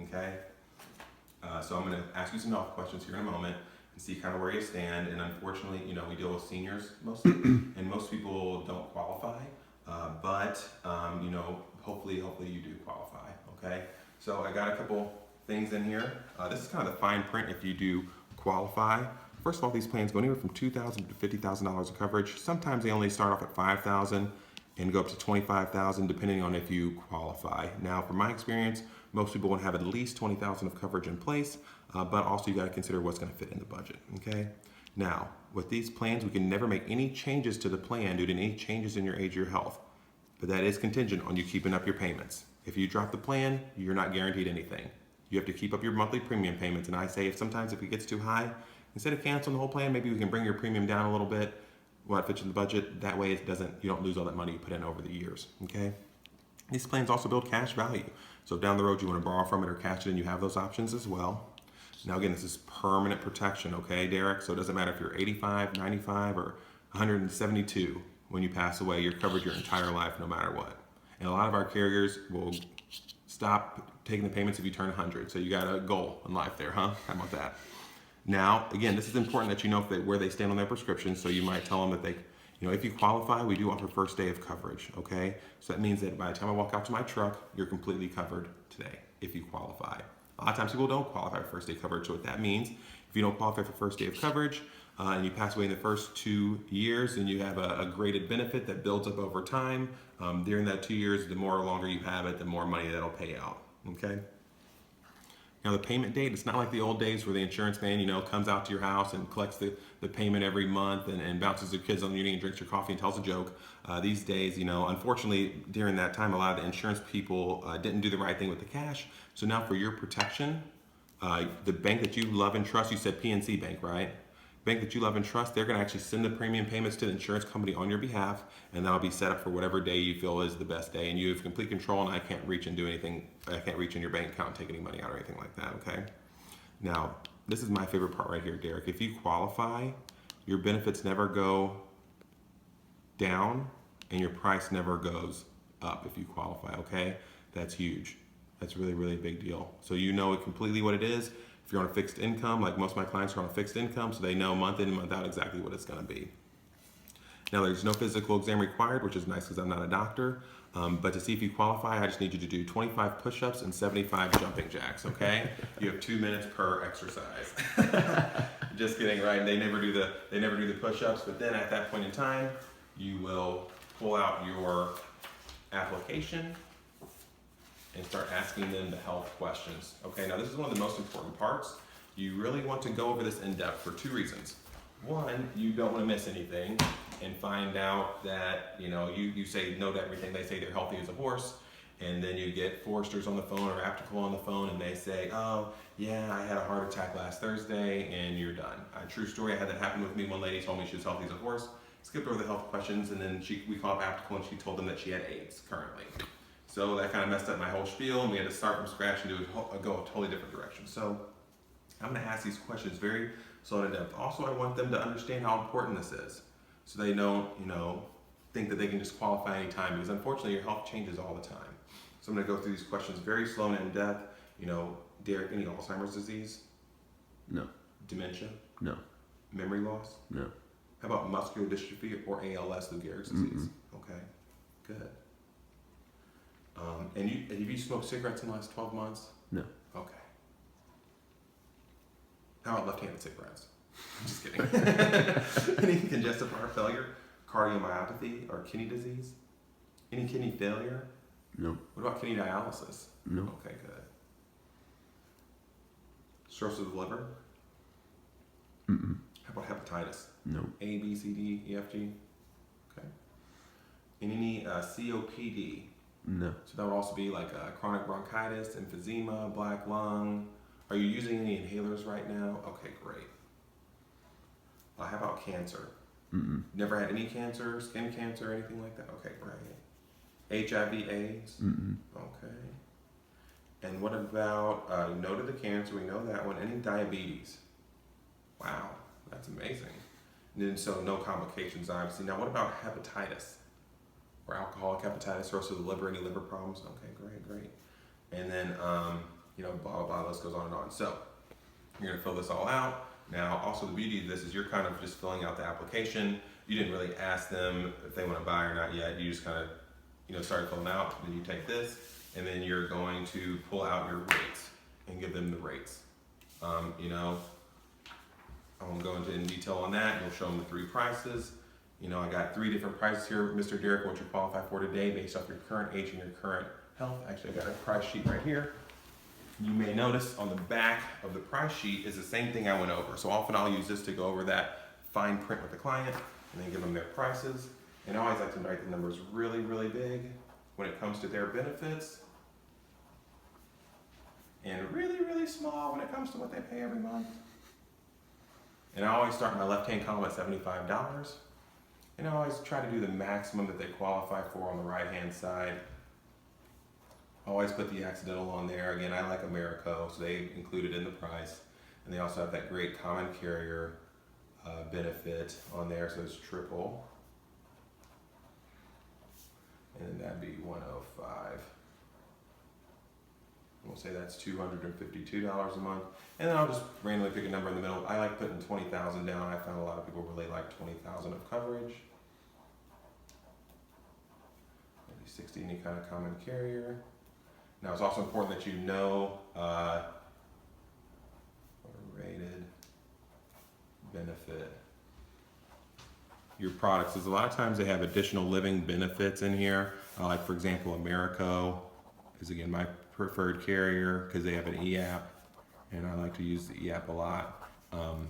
okay? So I'm gonna ask you some health questions here in a moment and see kind of where you stand. And unfortunately, we deal with seniors mostly, and most people don't qualify. But hopefully you do qualify, okay? So I got a couple things in here. This is kind of the fine print if you do qualify. First of all, these plans go anywhere from $2,000 to $50,000 of coverage. Sometimes they only start off at $5,000 and go up to $25,000 depending on if you qualify. Now, from my experience, most people want to have at least $20,000 of coverage in place, but also you got to consider what's going to fit in the budget. Okay. Now, with these plans, we can never make any changes to the plan due to any changes in your age or your health, but that is contingent on you keeping up your payments. If you drop the plan, you're not guaranteed anything. You have to keep up your monthly premium payments, and I say sometimes if it gets too high, instead of canceling the whole plan, maybe we can bring your premium down a little bit, what fits in the budget. That way you don't lose all that money you put in over the years, okay? These plans also build cash value. So if down the road you want to borrow from it or cash it in, you have those options as well. Now again, this is permanent protection, okay, Derek? So it doesn't matter if you're 85, 95, or 172 when you pass away, you're covered your entire life no matter what. And a lot of our carriers will stop taking the payments if you turn 100. So you got a goal in life there, huh? How about that? Now, again, this is important that you know where they stand on their prescription. So you might tell them that if you qualify, we do offer first day of coverage, okay? So that means that by the time I walk out to my truck, you're completely covered today if you qualify. A lot of times people don't qualify for first day coverage. So what that means, if you don't qualify for first day of coverage and you pass away in the first 2 years, then you have a graded benefit that builds up over time. During that 2 years, the more longer you have it, the more money that'll pay out, okay? Now the payment date, it's not like the old days where the insurance man, comes out to your house and collects the payment every month and bounces their kids on the knee and drinks your coffee and tells a joke. These days, unfortunately, during that time, a lot of the insurance people didn't do the right thing with the cash. So now for your protection, the bank that you love and trust, you said PNC Bank, right? Bank that you love and trust, they're going to actually send the premium payments to the insurance company on your behalf, and that'll be set up for whatever day you feel is the best day, and you have complete control, and I can't reach and do anything. I can't reach in your bank account and take any money out or anything like that, okay? Now, this is my favorite part right here, Derek. If you qualify, your benefits never go down, and your price never goes up if you qualify, okay? That's huge. That's really, really a big deal. So you know completely what it is. If you're on a fixed income, like most of my clients are on a fixed income, so they know month in and month out exactly what it's going to be. Now, there's no physical exam required, which is nice because I'm not a doctor. But to see if you qualify, I just need you to do 25 push-ups and 75 jumping jacks, okay? You have 2 minutes per exercise. Just kidding, right? They never do the push-ups, but then at that point in time, you will pull out your application and start asking them the health questions. Okay, now this is one of the most important parts. You really want to go over this in depth for 2 reasons. One, you don't want to miss anything and find out that, you say no to everything. They say they're healthy as a horse, and then you get Foresters on the phone or Aptical on the phone, and they say, oh, yeah, I had a heart attack last Thursday, and you're done. A true story, I had that happen with me. One lady told me she was healthy as a horse, skipped over the health questions, and then we called up Aptical, and she told them that she had AIDS currently. So that kind of messed up my whole spiel, and we had to start from scratch and go a totally different direction. So I'm going to ask these questions very slow and in depth. Also, I want them to understand how important this is, so they don't, think that they can just qualify anytime, because unfortunately your health changes all the time. So I'm going to go through these questions very slow and in depth. Derek, any Alzheimer's disease? No. Dementia? No. Memory loss? No. How about muscular dystrophy or ALS, Lou Gehrig's disease? Okay, good. And have you smoked cigarettes in the last 12 months? No. Okay. How about left-handed cigarettes? I'm just kidding. Any congestive heart failure, cardiomyopathy, or kidney disease? Any kidney failure? No. What about kidney dialysis? No. Okay, good. Cirrhosis of the liver? Mm-mm. How about hepatitis? No. A, B, C, D, E, F, G? Okay. And any COPD? No. So that would also be like chronic bronchitis, emphysema, black lung. Are you using any inhalers right now? Okay, great. How about cancer? Mm-mm. Never had any cancer, skin cancer, anything like that? Okay, great. HIV, AIDS? Mm-mm. Okay. And what about, no to the cancer, we know that one. Any diabetes? Wow, that's amazing. And then, so no complications, obviously. Now, what about hepatitis? Or alcoholic hepatitis, cirrhosis of the liver, any liver problems? Okay, great. And then blah, blah, blah, list goes on and on. So you're gonna fill this all out. Now, also the beauty of this is you're kind of just filling out the application. You didn't really ask them if they wanna buy or not yet. You just kind of, started filling out, then you take this, and then you're going to pull out your rates and give them the rates. I won't go into any detail on that. You'll show them the 3 prices. I got 3 different prices here, Mr. Derek, what you qualify for today based off your current age and your current health. Actually, I got a price sheet right here. You may notice on the back of the price sheet is the same thing I went over. So often I'll use this to go over that fine print with the client and then give them their prices. And I always like to write the numbers really, really big when it comes to their benefits, and really, really small when it comes to what they pay every month. And I always start my left-hand column at $75. And I always try to do the maximum that they qualify for on the right-hand side. Always put the accidental on there. Again, I like Americo, so they include it in the price. And they also have that great common carrier benefit on there, so it's triple. And then that'd be 105. We'll say that's $252 a month. And then I'll just randomly pick a number in the middle. I like putting 20,000 down. I found a lot of people really like 20,000 of coverage. Maybe 60, any kind of common carrier. Now it's also important that you know what a rated benefit your products is. A lot of times they have additional living benefits in here. Like for example, Americo is again my preferred carrier because they have an e-app, and I like to use the e-app a lot. That'll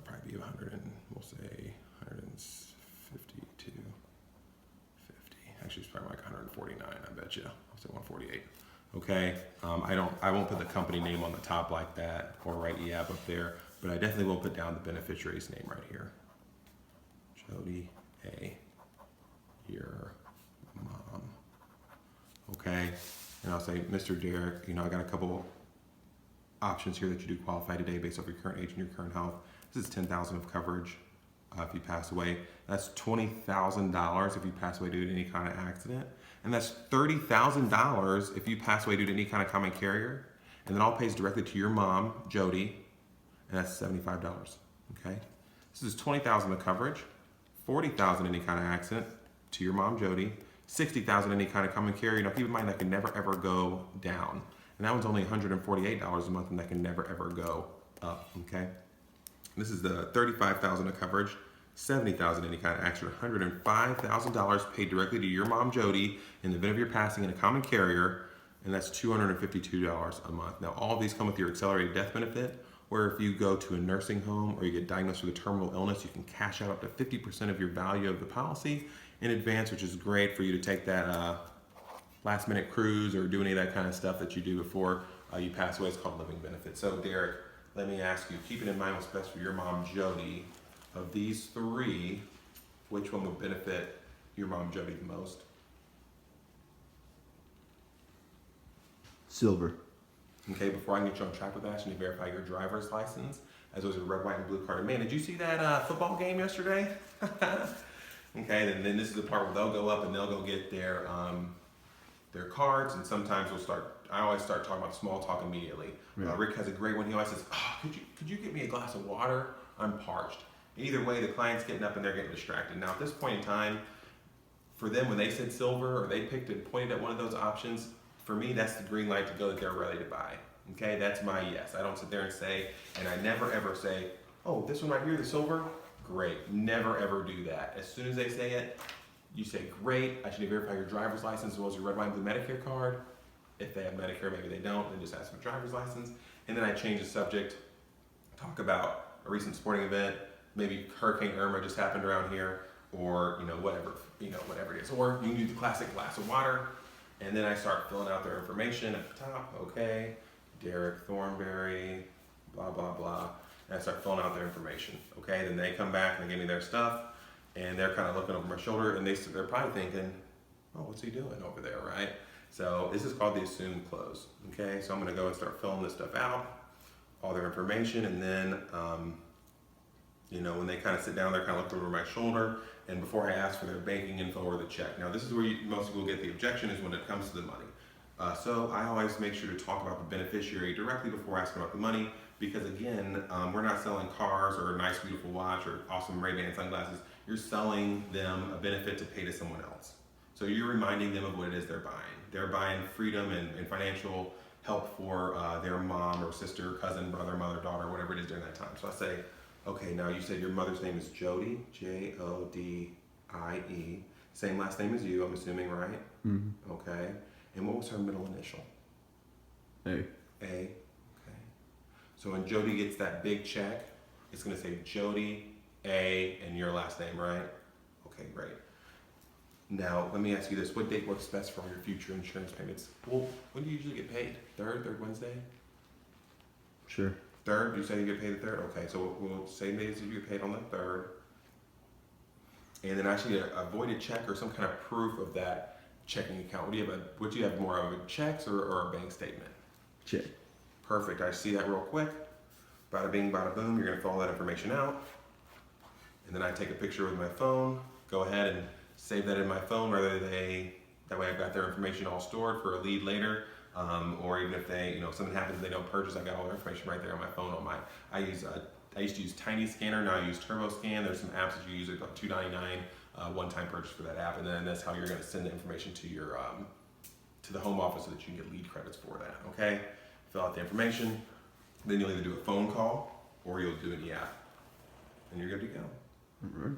probably be 100 and we'll say 152, 50. Actually, it's probably like 149. I bet you. I'll say 148. Okay. I won't put the company name on the top like that or write e-app up there, but I definitely will put down the beneficiary's name right here. Jody A. Your mom. Okay. And I'll say, Mr. Derek, I got a couple options here that you do qualify today based off your current age and your current health. This is $10,000 of coverage if you pass away. That's $20,000 if you pass away due to any kind of accident. And that's $30,000 if you pass away due to any kind of common carrier. And then all pays directly to your mom, Jody, and that's $75. Okay? This is $20,000 of coverage, $40,000 any kind of accident to your mom, Jody, $60,000 any kind of common carrier. Now keep in mind that can never ever go down. And that one's only $148 a month, and that can never ever go up, okay? This is the $35,000 of coverage, $70,000 any kind of accident, $105,000 paid directly to your mom, Jody, in the event of your passing in a common carrier, and that's $252 a month. Now all of these come with your accelerated death benefit, where if you go to a nursing home or you get diagnosed with a terminal illness, you can cash out up to 50% of your value of the policy in advance, which is great for you to take that last minute cruise or do any of that kind of stuff that you do before you pass away. It's called living benefit. So Derek, let me ask you, keeping in mind what's best for your mom, Jody, of these 3, which one would benefit your mom, Jody, the most? Silver. Okay, before I can get you on track with that, you need to verify your driver's license, as well as your red, white, and blue card. Man, did you see that football game yesterday? Okay, then this is the part where they'll go up and they'll go get their cards, and sometimes I always start talking about small talk immediately. Right. Rick has a great one. He always says, could you get me a glass of water? I'm parched. Either way, the client's getting up and they're getting distracted. Now at this point in time, for them, when they said silver or they picked and pointed at one of those options, for me, that's the green light to go that they're ready to buy. Okay, that's my yes. I don't sit there and say, and I never ever say, oh, this one right here, the silver, great. Never ever do that. As soon as they say it, you say, great, I should verify your driver's license as well as your red, white, and blue Medicare card. If they have Medicare, maybe they don't, then just ask for driver's license. And then I change the subject, talk about a recent sporting event, maybe Hurricane Irma just happened around here, or whatever it is. Or you can do the classic glass of water, and then I start filling out their information at the top. Okay, Derek Thornberry, blah, blah, blah. And I start filling out their information. Okay, then they come back and they give me their stuff, and they're kind of looking over my shoulder, and they're probably thinking, oh, what's he doing over there, right? So this is called the assumed close. Okay, so I'm gonna go and start filling this stuff out, all their information, and then when they kind of sit down, they're kind of looking over my shoulder, and before I ask for their banking info or the check. Now this is where most people get the objection, is when it comes to the money. So I always make sure to talk about the beneficiary directly before asking about the money, because again, we're not selling cars or a nice beautiful watch or awesome Ray-Ban sunglasses. You're selling them a benefit to pay to someone else. So you're reminding them of what it is they're buying. They're buying freedom and financial help for their mom or sister, cousin, brother, mother, daughter, whatever it is during that time. So I say, okay, now you said your mother's name is Jody, Jodie. Same last name as you, I'm assuming, right? Mm-hmm. Okay. And what was her middle initial? A. A. Okay. So when Jody gets that big check, it's going to say Jody, A, and your last name, right? Okay, great. Now, let me ask you this. What date works best for your future insurance payments? Well, when do you usually get paid? Third Wednesday? Sure. Third? You say you get paid the third? Okay, so we'll say days you get paid on the third. And then actually a voided check or some kind of proof of that checking account. What do you have more of, a checks or a bank statement? Check. Perfect. I see that real quick. Bada bing, bada boom. You're going to fill all that information out. And then I take a picture with my phone, go ahead and save that in my phone, that way I've got their information all stored for a lead later. Or even if something happens and they don't purchase, I got all their information right there on my phone. I used to use Tiny Scanner, now I use TurboScan. There's some apps that you use, about $2.99 one-time purchase for that app, and then that's how you're going to send the information to your to the home office so that you can get lead credits for that. Okay, fill out the information, then you'll either do a phone call or you'll do an e-app, and you're good to go. All right.